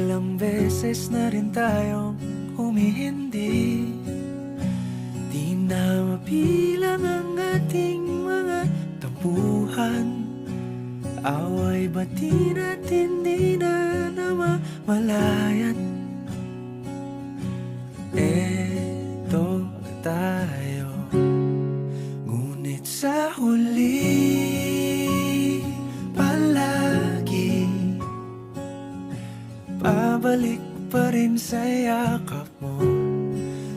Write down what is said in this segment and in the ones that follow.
Ilang beses na rin tayong humihindi, di na mapilang ang ating mga tampuhan. Away bati natin di na namamalayan. Eto tayo, ngunit sa huli palagi pabalik pa rin sa yakap mo.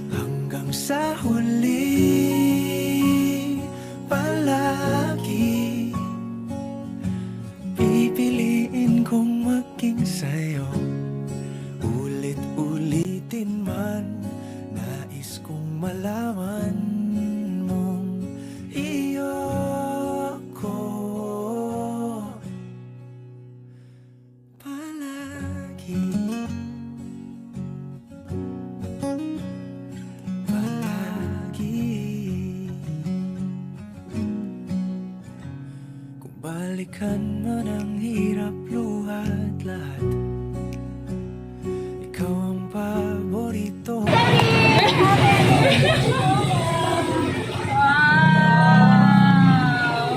Hanggang sa huli palagi pipiliin kong maging sa'yo. Ulit-ulitin man, nais kong malaman mong iyo ko palagi. Kung balikan man ang hirap, luhat lahat, ikaw ang paborito.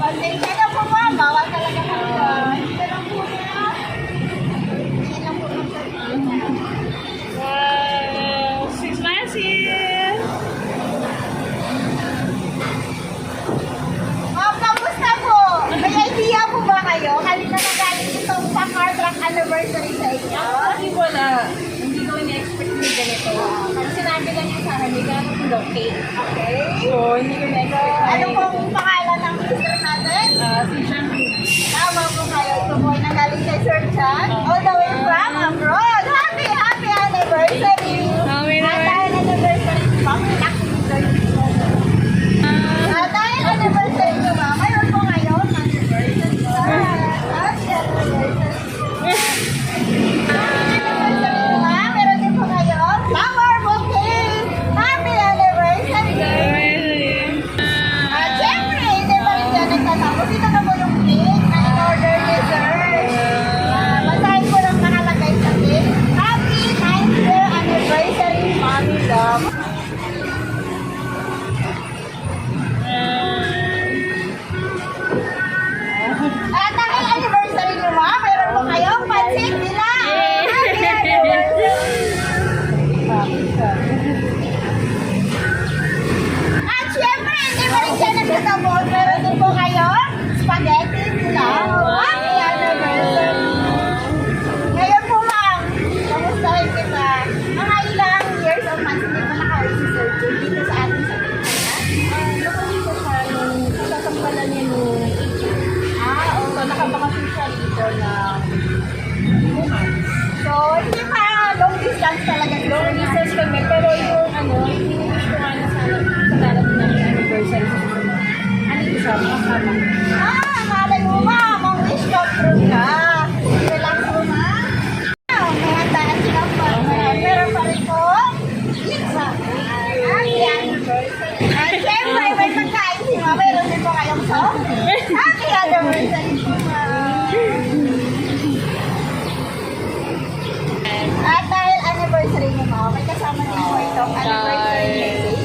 Pasensya na po ba? Bawal talaga po siya. Ito lang po na. Hindi lang po magsasabi. Wow, she's massive! Ma'am, kamusta po? May idea po ba kayo? Kanina na galing itong pa-car track anniversary sa inyo? Kasi wala, hindi ko in-expect na ganito. Kasi sinabi lang niya sa akin, may gano'n po daw cake. Okay. So, hindi ko na-expect. Ano pong pangalan ng sister natin? Si Jean-Louis. Tama po kayo. Ito po ay nanggaling kay Sir Chan. All the way from abroad. Happy anniversary! Happy At dahil anniversary po, dahil anniversary nyo ba, mayroon po ngayon anniversary. Happy anniversary. Anniversary nyo ba, meron din po ngayon flower bouquet. Happy anniversary. At syempre, hindi pa rin dyan nagtatapos. Ito na po yung cake na in-order ni Sir. Basahin ko lang nakalagay sa cake. Happy 9th year anniversary, Mommy Love. At dahil anniversary nyo ma, meron po kayong pansit nila. Happy anniversary. At syempre, hindi pa rin siya nagtatapos. Meron din po kayong spaghetti nila. Happy anniversary. Ngayon po ma'am, kamustahin kita. Mga ilang years or months hindi pa naka-uwi si Sir Jun dito sa ating sa Pilipinas. Nakali ko siya nung kasasampalan niya nung so, nakabakasyon siya dito na 2 months. So, hindi pa long distance talaga. Long distance kami, pero yung finish ko nga na sana sa darating namin anniversary sa susunod. Ano ito siya? Makasama. Malay mo ma'am, ang wish come true ka. Relax mo ma'am. May handaan sila pa. Meron pa rin po. Pizza. Happy anniversary. At syempre, may pagkain si ma'am. Meron din po kayong sauce. Happy anniversary po ma'am. At dahil anniversary niyo ma'am, may kasama din po itong anniversary cake.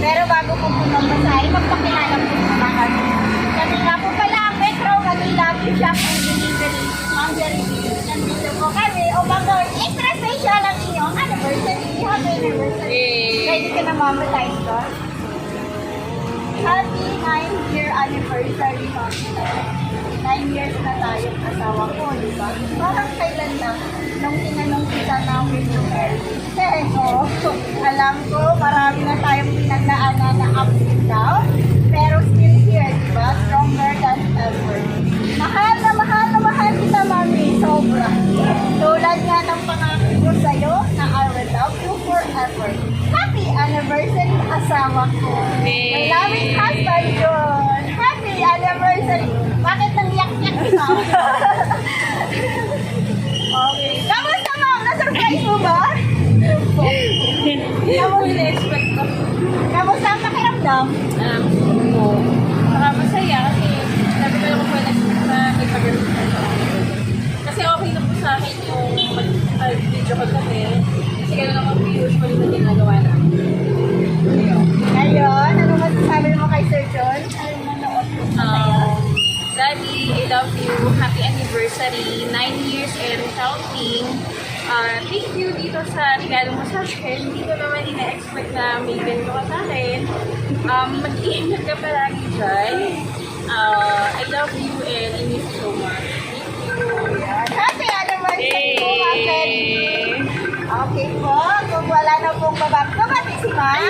Pero bago po po mabasahin, magpakilala po muna kami. Kami nga po pala ang Metro Manila Shop and Delivery. Ma'am Jerry, nandito po kami upang gawin extra special ang inyong anniversary. Happy anniversary. Ready ka na ma'am, batayin ko? Happy 9th year anniversary ma'am. 9 years na tayong asawa ko, di ba? Parang kailan lang, nung tinanong kita namin yung marriage. Oo, alam ko, marami na tayong pinagdaanan na ups and down, pero still here, di ba? Stronger than ever. Mahal na mahal na mahal kita, mami, sobra. Tulad nga ng pangako ko sa'yo na I will love you forever. Happy anniversary, asawa ko. My loving husband, John. Happy anniversary. Bakit nang yak-yak ka? Okay. Kamusta ma'am? Na-surprise mo ba? Hindi expect ko. Kamusta ang pakiramdam? Saka masaya kasi sabi ko yung pwede na may pag-release. Kasi okay na po sa akin yung mag-video anniversary, 9 years and counting. Thank you dito sa regalo mo sa akin. Hindi ko naman ina-expect na may ganito ka sa akin. Mag-iingat ka palagi dyan. I love you and I miss you so much. Happy anniversary po, Ma'am Kelly. Okay po, kung wala na pong babati si Ma'am.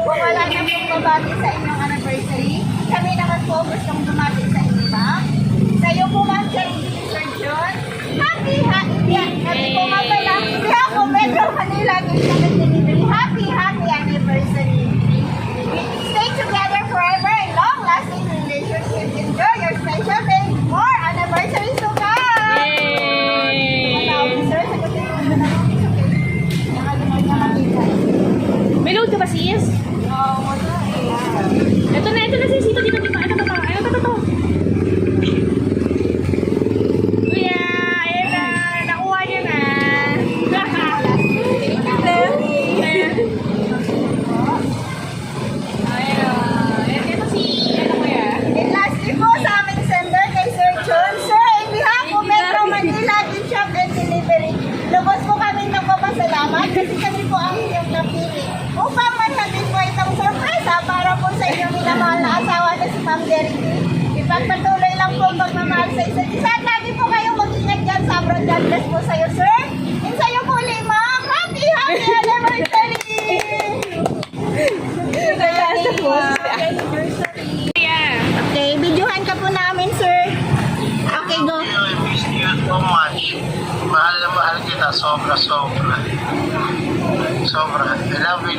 Kung wala na pong babati sa inyong anniversary, kami naman po gustong bumati sa inyo, Ma'am. Sa iyo po, Ma'am Kelly, Sir John. Happy po, Ma'am Bella. Kaya ako, Metro Manila, happy anniversary. Stay together forever in long-lasting relationship. Enjoy your special day. More anniversaries to come. Sir, sagutin mo na lang. May load ka ba, sis? Wala eh. Ito na sis. Ito. Ito. Kuya, ayan na. Nakuha niya na. Ayan, ito si, ano kuya? And lastly po sa aming sender kay Sir John. Sir, in behalf of Metro Manila Shop and Delivery, lubos po kami nagpapasalamat kasi kami po ang inyong napili upang manhatid po itong sorpresa para po sa inyong minamahal na asawa na si Ma'am Derrick. Ipagpatuloy lang po ang pagmamahal sa isa't isa. At lagi po kayong mag-ingat dyan sa abroad. God bless po sa'yo, sir. And sa'yo po, Ma'am. Happy anniversary! Okay, videohan ka po namin, sir. Okay, go. I miss you so much. Mahal na mahal kita. Sobra. Sobra. I love you.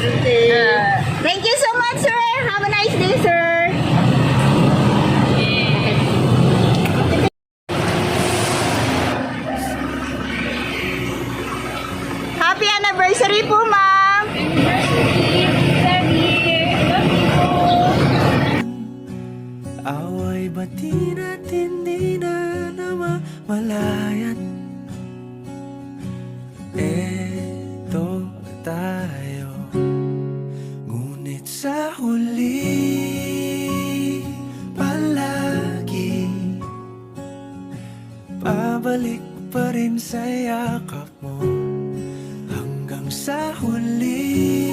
Okay. Thank you so much, sir. Have a nice day, sir. Happy anniversary po, ma'am. Away bati natin di na namamalayan. Eto tayo, ngunit sa huli palagi pabalik pa rin sa yakap mo hanggang sa huli.